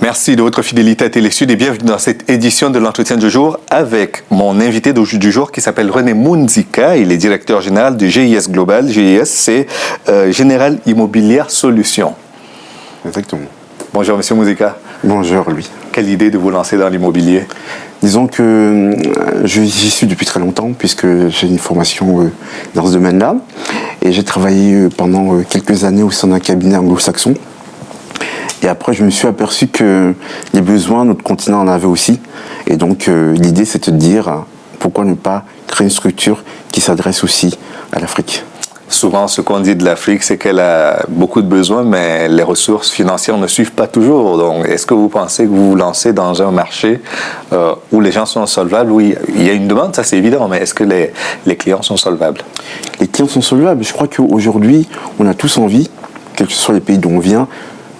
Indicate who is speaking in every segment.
Speaker 1: Merci de votre fidélité à Télésud et bienvenue dans cette édition de l'entretien du jour avec mon invité du jour qui s'appelle René Mounzika. Il est directeur général de GIS Global. GIS, c'est General Immobilière Solutions.
Speaker 2: Exactement.
Speaker 1: Bonjour, monsieur Mounzika.
Speaker 2: Bonjour, Louis.
Speaker 1: Quelle idée de vous lancer dans l'immobilier?
Speaker 2: Disons que j'y suis depuis très longtemps puisque j'ai une formation dans ce domaine-là et j'ai travaillé pendant quelques années au sein d'un cabinet anglo-saxon. Et après, je me suis aperçu que les besoins, notre continent en avait aussi. Et donc, l'idée, c'est de dire pourquoi ne pas créer une structure qui s'adresse aussi à l'Afrique.
Speaker 1: Souvent, ce qu'on dit de l'Afrique, c'est qu'elle a beaucoup de besoins, mais les ressources financières ne suivent pas toujours. Donc, est-ce que vous pensez que vous vous lancez dans un marché où les gens sont solvables? Oui, il y a une demande, ça c'est évident, mais est-ce que les clients sont solvables?
Speaker 2: Les clients sont solvables. Je crois qu'aujourd'hui, on a tous envie, quels que soient les pays d'où on vient,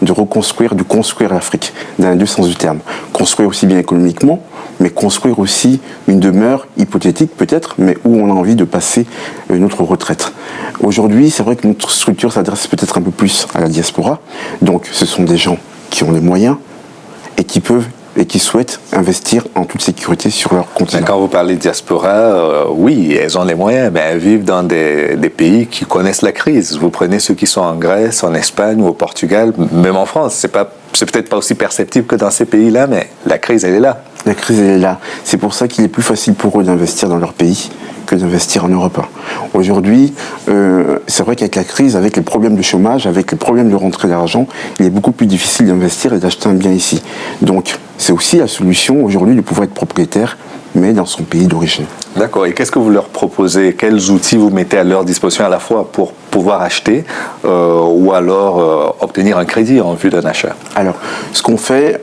Speaker 2: de reconstruire, de construire l'Afrique, dans les deux sens du terme. Construire aussi bien économiquement, mais construire aussi une demeure hypothétique peut-être, mais où on a envie de passer notre retraite. Aujourd'hui, c'est vrai que notre structure s'adresse peut-être un peu plus à la diaspora. Donc, ce sont des gens qui ont les moyens et qui peuvent et qui souhaitent investir en toute sécurité sur leur continent.
Speaker 1: Mais quand vous parlez de diaspora, oui, elles ont les moyens, mais elles vivent dans des pays qui connaissent la crise. Vous prenez ceux qui sont en Grèce, en Espagne ou au Portugal, même en France. C'est peut-être pas aussi perceptible que dans ces pays-là, mais la crise, elle est là.
Speaker 2: La crise, elle est là. C'est pour ça qu'il est plus facile pour eux d'investir dans leur pays que d'investir en Europe. Aujourd'hui, c'est vrai qu'avec la crise, avec les problèmes de chômage, avec les problèmes de rentrée d'argent, il est beaucoup plus difficile d'investir et d'acheter un bien ici. Donc, c'est aussi la solution aujourd'hui de pouvoir être propriétaire, mais dans son pays d'origine.
Speaker 1: D'accord. Et qu'est-ce que vous leur proposez? Quels outils vous mettez à leur disposition à la fois pour pouvoir acheter ou alors obtenir un crédit en vue d'un achat?
Speaker 2: Alors, ce qu'on fait,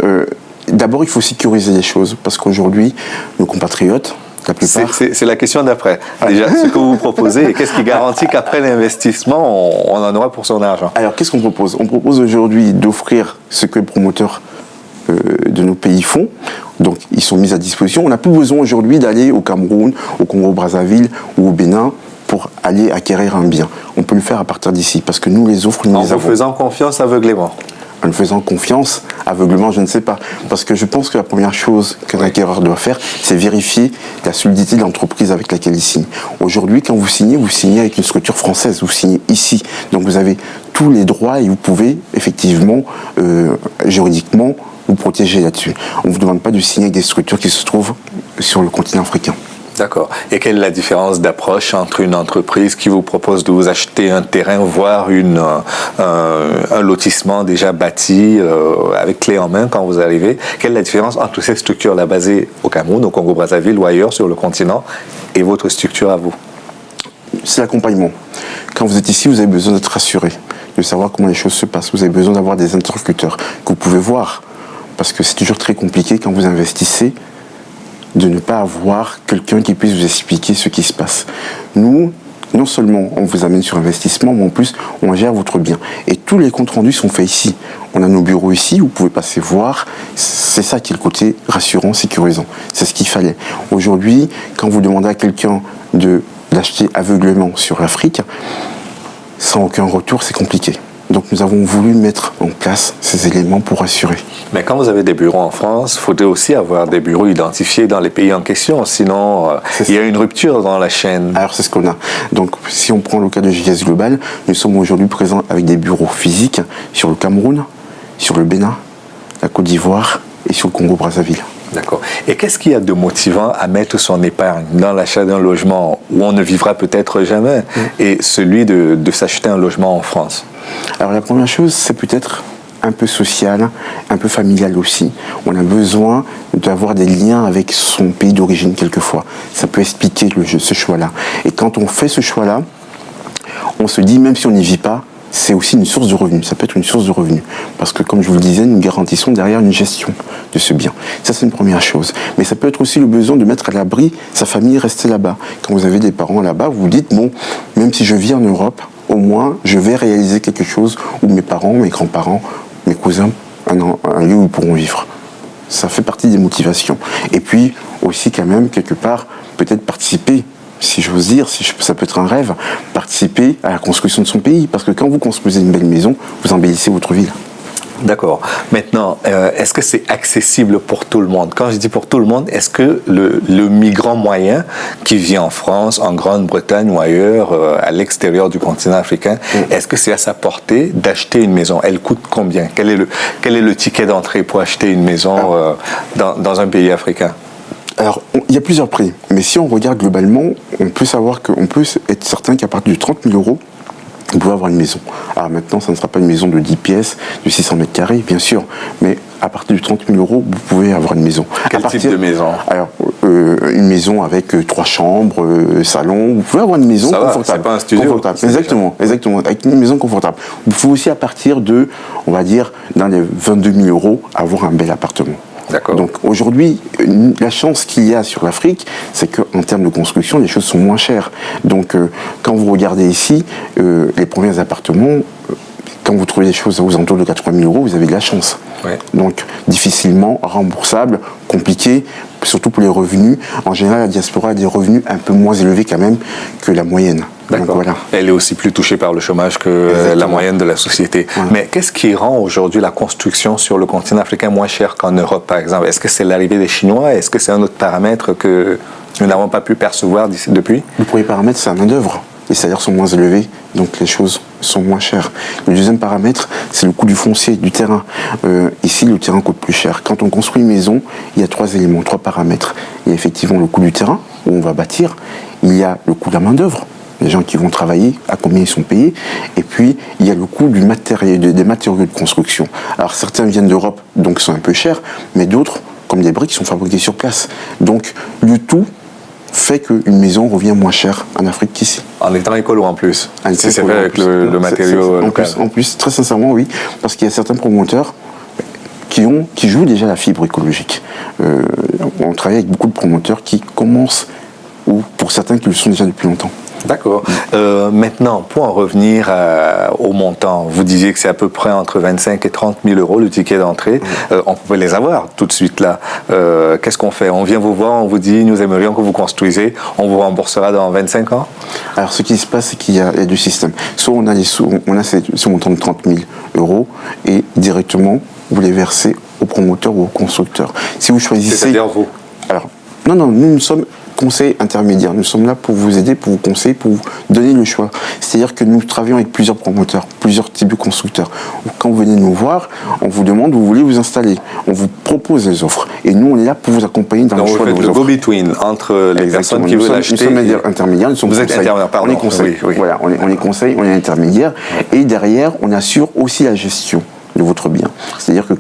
Speaker 2: d'abord, il faut sécuriser les choses, parce qu'aujourd'hui, nos compatriotes, la plupart...
Speaker 1: C'est la question d'après. Déjà, ce que vous proposez, et qu'est-ce qui garantit qu'après l'investissement, on en aura pour son argent?
Speaker 2: Alors, qu'est-ce qu'on propose? On propose aujourd'hui d'offrir ce que les promoteurs de nos pays font. Donc, ils sont mis à disposition. On n'a plus besoin aujourd'hui d'aller au Cameroun, au Congo-Brazzaville ou au Bénin pour aller acquérir un bien. On peut le faire à partir d'ici, parce que nous, les offres, nous les avons.
Speaker 1: En vous faisant confiance aveuglément?
Speaker 2: En nous faisant confiance aveuglément, je ne sais pas. Parce que je pense que la première chose qu'un acquéreur doit faire, c'est vérifier la solidité de l'entreprise avec laquelle il signe. Aujourd'hui, quand vous signez avec une structure française, vous signez ici. Donc vous avez tous les droits et vous pouvez effectivement, juridiquement, vous protéger là-dessus. On ne vous demande pas de signer avec des structures qui se trouvent sur le continent africain.
Speaker 1: D'accord. Et quelle est la différence d'approche entre une entreprise qui vous propose de vous acheter un terrain, voire un lotissement déjà bâti avec clé en main quand vous arrivez? Quelle est la différence entre ces structures-là basées au Cameroun, au Congo-Brazzaville ou ailleurs sur le continent et votre structure à vous?
Speaker 2: C'est l'accompagnement. Quand vous êtes ici, vous avez besoin d'être rassuré, de savoir comment les choses se passent. Vous avez besoin d'avoir des interlocuteurs que vous pouvez voir, parce que c'est toujours très compliqué quand vous investissez de ne pas avoir quelqu'un qui puisse vous expliquer ce qui se passe. Nous, non seulement on vous amène sur investissement, mais en plus on gère votre bien. Et tous les comptes rendus sont faits ici. On a nos bureaux ici, vous pouvez passer voir. C'est ça qui est le côté rassurant, sécurisant. C'est ce qu'il fallait. Aujourd'hui, quand vous demandez à quelqu'un d'acheter aveuglément sur l'Afrique, sans aucun retour, c'est compliqué. Donc nous avons voulu mettre en place ces éléments pour assurer.
Speaker 1: Mais quand vous avez des bureaux en France, il faudrait aussi avoir des bureaux identifiés dans les pays en question, sinon il y a une rupture dans la chaîne.
Speaker 2: Alors c'est ce qu'on a. Donc si on prend le cas de GIS Global, nous sommes aujourd'hui présents avec des bureaux physiques sur le Cameroun, sur le Bénin, la Côte d'Ivoire et sur le Congo-Brazzaville.
Speaker 1: D'accord. Et qu'est-ce qu'il y a de motivant à mettre son épargne dans l'achat d'un logement où on ne vivra peut-être jamais et celui de s'acheter un logement en France?
Speaker 2: Alors la première chose, c'est peut-être un peu social, un peu familial aussi. On a besoin d'avoir des liens avec son pays d'origine quelquefois. Ça peut expliquer ce choix-là. Et quand on fait ce choix-là, on se dit, même si on n'y vit pas, c'est aussi une source de revenus. Ça peut être une source de revenus. Parce que, comme je vous le disais, nous garantissons derrière une gestion de ce bien. Ça, c'est une première chose. Mais ça peut être aussi le besoin de mettre à l'abri sa famille restée là-bas. Quand vous avez des parents là-bas, vous vous dites, bon, même si je vis en Europe, au moins, je vais réaliser quelque chose où mes parents, mes grands-parents, mes cousins, un lieu où ils pourront vivre. ça fait partie des motivations. Et puis aussi quand même, quelque part, peut-être participer, si j'ose dire, ça peut être un rêve, participer à la construction de son pays. Parce que quand vous construisez une belle maison, vous embellissez votre ville.
Speaker 1: D'accord. Maintenant, est-ce que c'est accessible pour tout le monde? Quand je dis pour tout le monde, est-ce que le migrant moyen qui vit en France, en Grande-Bretagne ou ailleurs, à l'extérieur du continent africain, est-ce que c'est à sa portée d'acheter une maison? Elle coûte combien? Quel est le ticket d'entrée pour acheter une maison dans un pays africain?
Speaker 2: Alors, il y a plusieurs prix. Mais si on regarde globalement, on peut savoir qu'on peut être certain qu'à partir de 30 000 euros, vous pouvez avoir une maison. Alors maintenant, ça ne sera pas une maison de 10 pièces, de 600 mètres carrés, bien sûr, mais à partir de 30 000 euros, vous pouvez avoir une maison.
Speaker 1: Quel type de maison? Alors,
Speaker 2: une maison avec 3 chambres, salon. Vous pouvez avoir une maison confortable.
Speaker 1: C'est pas un studio.
Speaker 2: Confortable. Exactement, avec une maison confortable. Vous pouvez aussi, à partir de, on va dire, dans les 22 000 euros, avoir un bel appartement.
Speaker 1: D'accord.
Speaker 2: Donc aujourd'hui, la chance qu'il y a sur l'Afrique, c'est qu'en termes de construction, les choses sont moins chères. Donc quand vous regardez ici, les premiers appartements, quand vous trouvez des choses aux alentours de 80 000 euros, vous avez de la chance.
Speaker 1: Ouais.
Speaker 2: Donc difficilement remboursable, compliqué, surtout pour les revenus. En général, la diaspora a des revenus un peu moins élevés quand même que la moyenne.
Speaker 1: D'accord. Donc, voilà. Elle est aussi plus touchée par le chômage que la moyenne de la société. Ouais. Mais qu'est-ce qui rend aujourd'hui la construction sur le continent africain moins chère qu'en Europe, par exemple? Est-ce que c'est l'arrivée des Chinois? Est-ce que c'est un autre paramètre que nous n'avons pas pu percevoir depuis?
Speaker 2: Le premier paramètre, c'est la main-d'œuvre. Les salaires sont moins élevés, donc les choses sont moins chères. Le deuxième paramètre, c'est le coût du foncier, du terrain. Ici, le terrain coûte plus cher. Quand on construit une maison, il y a 3 éléments, 3 paramètres. Il y a effectivement le coût du terrain, où on va bâtir. Il y a le coût de la main-d'œuvre, les gens qui vont travailler, à combien ils sont payés. Et puis, il y a le coût du matériel, des matériaux de construction. Alors, certains viennent d'Europe, donc sont un peu chers, mais d'autres, comme des briques, sont fabriqués sur place. Donc, le tout fait qu'une maison revient moins chère en Afrique qu'ici.
Speaker 1: En étant écolo en plus, si c'est fait avec le matériau local.
Speaker 2: En plus, très sincèrement, oui, parce qu'il y a certains promoteurs qui jouent déjà la fibre écologique. On travaille avec beaucoup de promoteurs qui commencent, ou pour certains qui le sont déjà depuis longtemps.
Speaker 1: D'accord. Maintenant, pour en revenir au montant, vous disiez que c'est à peu près entre 25 et 30 000 euros le ticket d'entrée. On peut les avoir tout de suite là. Qu'est-ce qu'on fait? On vient vous voir, on vous dit, nous aimerions que vous construisez, on vous remboursera dans 25 ans? Alors, ce qui se passe, c'est qu'il y a deux systèmes. Soit on a ce montant de 30 000 euros et directement, vous les versez au promoteur ou au constructeur. Si vous choisissez... C'est-à-dire vous?
Speaker 2: Alors, non, nous sommes conseil intermédiaire. Nous sommes là pour vous aider, pour vous conseiller, pour vous donner le choix. C'est-à-dire que nous travaillons avec plusieurs promoteurs, plusieurs types de constructeurs. Quand vous venez nous voir, on vous demande où vous voulez vous installer. On vous propose les offres. Et nous, on est là pour vous accompagner dans le choix de vos offres.
Speaker 1: Donc vous faites le go-between entre les personnes qui veulent acheter.
Speaker 2: Nous sommes intermédiaires, nous sommes
Speaker 1: vous êtes intermédiaire, pardon.
Speaker 2: On est conseil.
Speaker 1: Oui.
Speaker 2: Voilà, on est conseil, on est intermédiaire. Et derrière, on assure aussi la gestion de votre bien. C'est-à-dire que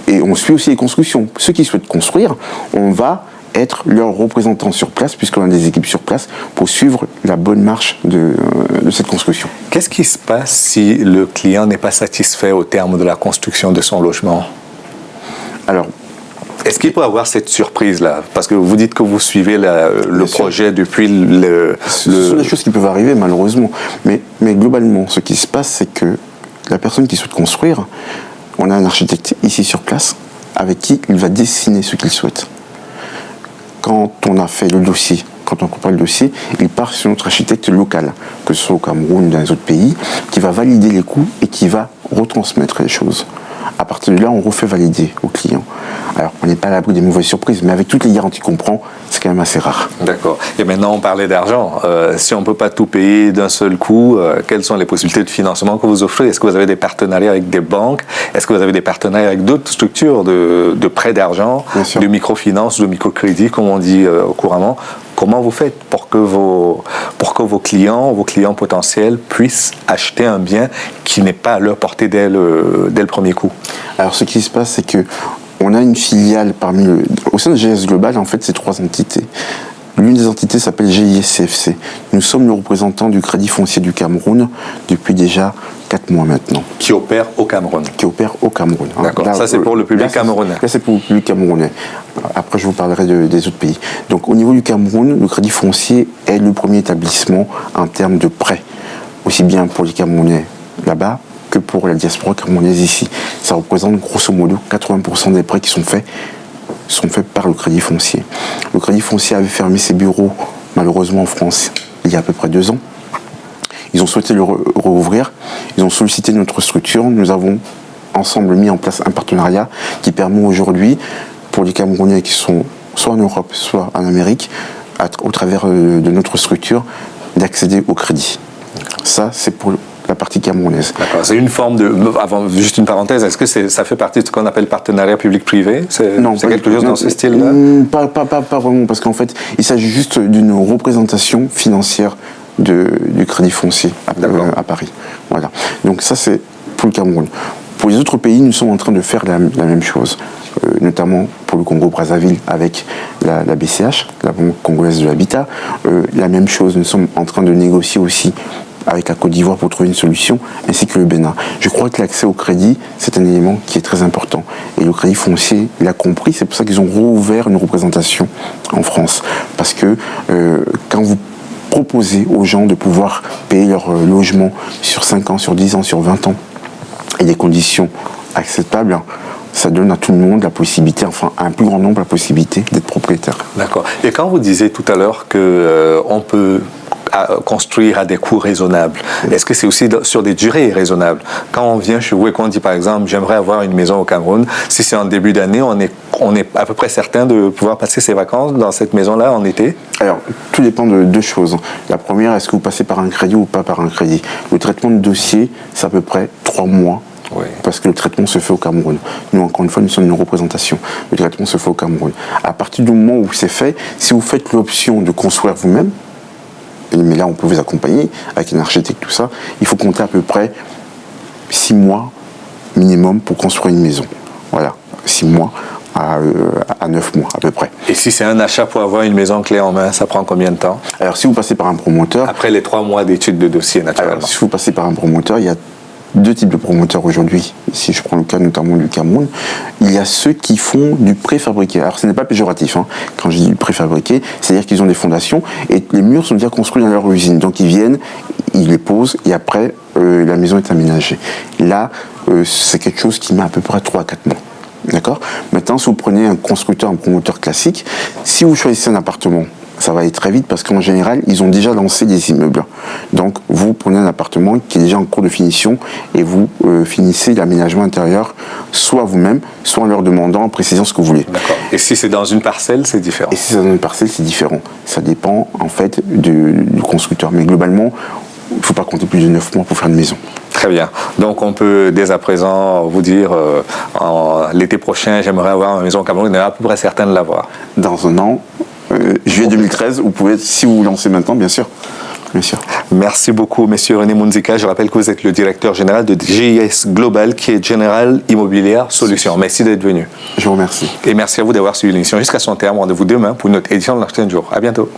Speaker 2: et on suit aussi les constructions. Ceux qui souhaitent construire, on va être leur représentant sur place, puisqu'on a des équipes sur place, pour suivre la bonne marche de cette construction.
Speaker 1: Qu'est-ce qui se passe si le client n'est pas satisfait au terme de la construction de son logement? Alors, est-ce qu'il peut avoir cette surprise-là? Parce que vous dites que vous suivez le projet depuis
Speaker 2: Ce sont des choses qui peuvent arriver, malheureusement. Mais globalement, ce qui se passe, c'est que la personne qui souhaite construire, on a un architecte ici sur place, avec qui il va dessiner ce qu'il souhaite. Quand on a fait le dossier, quand on comprend le dossier, il part sur notre architecte local, que ce soit au Cameroun ou dans les autres pays, qui va valider les coûts et qui va retransmettre les choses. À partir de là, on refait valider au client. Alors, on n'est pas à l'abri des mauvaises surprises, mais avec toutes les garanties qu'on prend, c'est quand même assez rare.
Speaker 1: D'accord. Et maintenant, on parlait d'argent. Si on ne peut pas tout payer d'un seul coup, quelles sont les possibilités de financement que vous offrez? Est-ce que vous avez des partenariats avec des banques? Est-ce que vous avez des partenariats avec d'autres structures de prêt d'argent, de microfinance, de microcrédit, comme on dit couramment? Comment vous faites pour que vos clients potentiels puissent acheter un bien qui n'est pas à leur portée dès le premier coup? Alors, ce qui se passe, c'est que on a une filiale au sein de GS Global, en fait, c'est 3 entités. L'une des entités s'appelle GIS-CFC. Nous sommes le représentant du Crédit Foncier du Cameroun depuis déjà 4 mois maintenant. Qui opère au Cameroun. D'accord. Là, ça, c'est pour le public camerounais. Là, c'est pour le public camerounais. Après, je vous parlerai des autres pays. Donc, au niveau du Cameroun, le Crédit Foncier est le premier établissement en termes de prêts, aussi bien pour les Camerounais là-bas
Speaker 2: que pour la diaspora camerounaise ici. Ça représente grosso modo 80% des prêts qui sont faits par le Crédit Foncier. Le Crédit Foncier avait fermé ses bureaux, malheureusement en France, il y a à peu près 2 ans. Ils ont souhaité le rouvrir, ils ont sollicité notre structure, nous avons ensemble mis en place un partenariat qui permet aujourd'hui, pour les Camerounais qui sont soit en Europe, soit en Amérique, au travers de notre structure, d'accéder au crédit. Ça, c'est pour la partie camerounaise.
Speaker 1: D'accord. C'est une forme de... Avant, juste une parenthèse, est-ce que ça fait partie de ce qu'on appelle partenariat public-privé?
Speaker 2: Non,
Speaker 1: c'est quelque chose dans ce style-là?
Speaker 2: Pas vraiment, parce qu'en fait, il s'agit juste d'une représentation financière du Crédit Foncier à Paris. Voilà. Donc ça, c'est pour le Cameroun. Pour les autres pays, nous sommes en train de faire la même chose, notamment pour le Congo-Brazzaville avec la BCH, la Banque congolaise de l'habitat. La même chose, nous sommes en train de négocier aussi avec la Côte d'Ivoire pour trouver une solution, ainsi que le Bénin. Je crois que l'accès au crédit, c'est un élément qui est très important. Et le Crédit Foncier l'a compris, c'est pour ça qu'ils ont rouvert une représentation en France. Parce que quand vous proposez aux gens de pouvoir payer leur logement sur 5 ans, sur 10 ans, sur 20 ans, et des conditions acceptables, ça donne à tout le monde la possibilité, enfin à un plus grand nombre la possibilité d'être propriétaire.
Speaker 1: D'accord. Et quand vous disiez tout à l'heure qu'on peut construire à des coûts raisonnables, est-ce que c'est aussi sur des durées raisonnables? Quand on vient chez vous et qu'on dit par exemple j'aimerais avoir une maison au Cameroun, si c'est en début d'année, on est à peu près certain de pouvoir passer ses vacances dans cette maison-là en été?
Speaker 2: Alors, tout dépend de 2 choses. La première, est-ce que vous passez par un crédit ou pas par un crédit? Le traitement de dossier, c'est à peu près 3 mois. Oui. Parce que le traitement se fait au Cameroun. Nous, encore une fois, nous sommes une représentation. Le traitement se fait au Cameroun. À partir du moment où c'est fait, si vous faites l'option de construire vous-même, mais là, on peut vous accompagner avec un architecte, tout ça, il faut compter à peu près 6 mois minimum pour construire une maison. Voilà, 6 mois à 9 mois à peu près.
Speaker 1: Et si c'est un achat pour avoir une maison clé en main, ça prend combien de temps?
Speaker 2: Alors, si vous passez par un promoteur...
Speaker 1: Après les 3 mois d'études de dossier, naturellement.
Speaker 2: Alors, si vous passez par un promoteur, il y a 2 types de promoteurs aujourd'hui. Si je prends le cas notamment du Cameroun, il y a ceux qui font du préfabriqué. Alors ce n'est pas péjoratif, hein. Quand je dis du préfabriqué, c'est-à-dire qu'ils ont des fondations et les murs sont déjà construits dans leur usine. Donc ils viennent, ils les posent et après la maison est aménagée. Là, c'est quelque chose qui met à peu près 3 à 4 mois. D'accord? Maintenant, si vous prenez un constructeur, un promoteur classique, si vous choisissez un appartement, ça va aller très vite parce qu'en général, ils ont déjà lancé des immeubles. Donc, vous prenez un appartement qui est déjà en cours de finition et vous finissez l'aménagement intérieur soit vous-même, soit en leur demandant, en précisant ce que vous voulez.
Speaker 1: D'accord. Et si c'est dans une parcelle, c'est différent?
Speaker 2: Et si c'est dans une parcelle, c'est différent. Ça dépend, en fait, du constructeur. Mais globalement, il ne faut pas compter plus de 9 mois pour faire une maison.
Speaker 1: Très bien. Donc, on peut dès à présent vous dire, l'été prochain, j'aimerais avoir une maison au Cameroun, on est à peu près certain de l'avoir.
Speaker 2: Dans un an, juillet 2013, vous pouvez, si vous vous lancez maintenant, bien sûr. Bien sûr.
Speaker 1: Merci beaucoup, monsieur René Mounzika. Je rappelle que vous êtes le directeur général de GIS Global, qui est General Immobilière Solutions. Merci d'être venu.
Speaker 2: Je vous remercie.
Speaker 1: Et merci à vous d'avoir suivi l'émission jusqu'à son terme. Rendez-vous demain pour une autre édition de l'Ancien Jour. À bientôt.